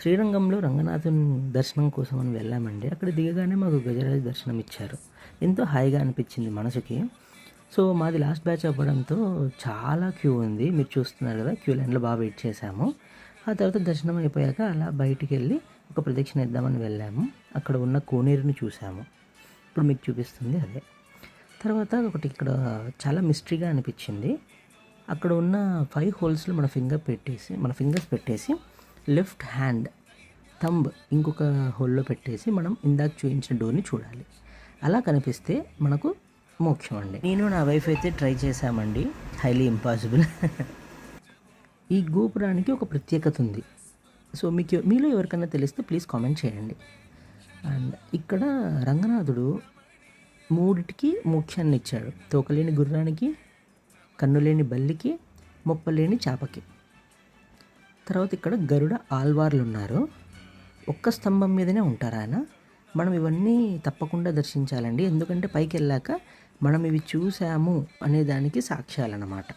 శ్రీరంగంలో రంగనాథుని దర్శనం కోసం అని వెళ్ళామండి. అక్కడ దిగగానే మాకు గజరాజు దర్శనం ఇచ్చారు. ఎంతో హాయిగా అనిపించింది మనసుకి. సో మాది లాస్ట్ బ్యాచ్ అవ్వడంతో చాలా క్యూ ఉంది. మీరు చూస్తున్నారు కదా, క్యూ లైన్లో బాగా వెయిట్ చేశాము. ఆ తర్వాత దర్శనం అయిపోయాక అలా బయటికి వెళ్ళి ఒక ప్రదక్షిణ ఇద్దామని వెళ్ళాము. అక్కడ ఉన్న కోనేరుని చూసాము. ఇప్పుడు మీకు చూపిస్తుంది అదే. తర్వాత ఒకటి ఇక్కడ చాలా మిస్టరీగా అనిపించింది. అక్కడ ఉన్న 5 హోల్స్లో మన ఫింగర్స్ పెట్టేసి లెఫ్ట్ హ్యాండ్ థంబ్ ఇంకొక హోల్లో పెట్టేసి మనం ఇందాక చూపించిన డోర్ని చూడాలి. అలా కనిపిస్తే మనకు మోక్షం అండి. నేను నా వైఫ్ అయితే ట్రై చేశామండి. Highly impossible. ఈ గోపురానికి ఒక ప్రత్యేకత ఉంది. సో మీలో ఎవరికైనా తెలిస్తే ప్లీజ్ కామెంట్ చేయండి. అండ్ ఇక్కడ రంగనాథుడు 3టికి మోక్షాన్ని ఇచ్చాడు. తోకలేని గుర్రానికి, కన్నులేని బల్లికి, మొప్పలేని చాపకి. తర్వాత ఇక్కడ గరుడ ఆల్వార్లు ఉన్నారు. ఒక్క స్తంభం మీదనే ఉంటారు ఆయన. మనం ఇవన్నీ తప్పకుండా దర్శించాలండి. ఎందుకంటే పైకి వెళ్ళాక మనం ఇవి చూసాము అనే దానికి సాక్ష్యాలన్నమాట.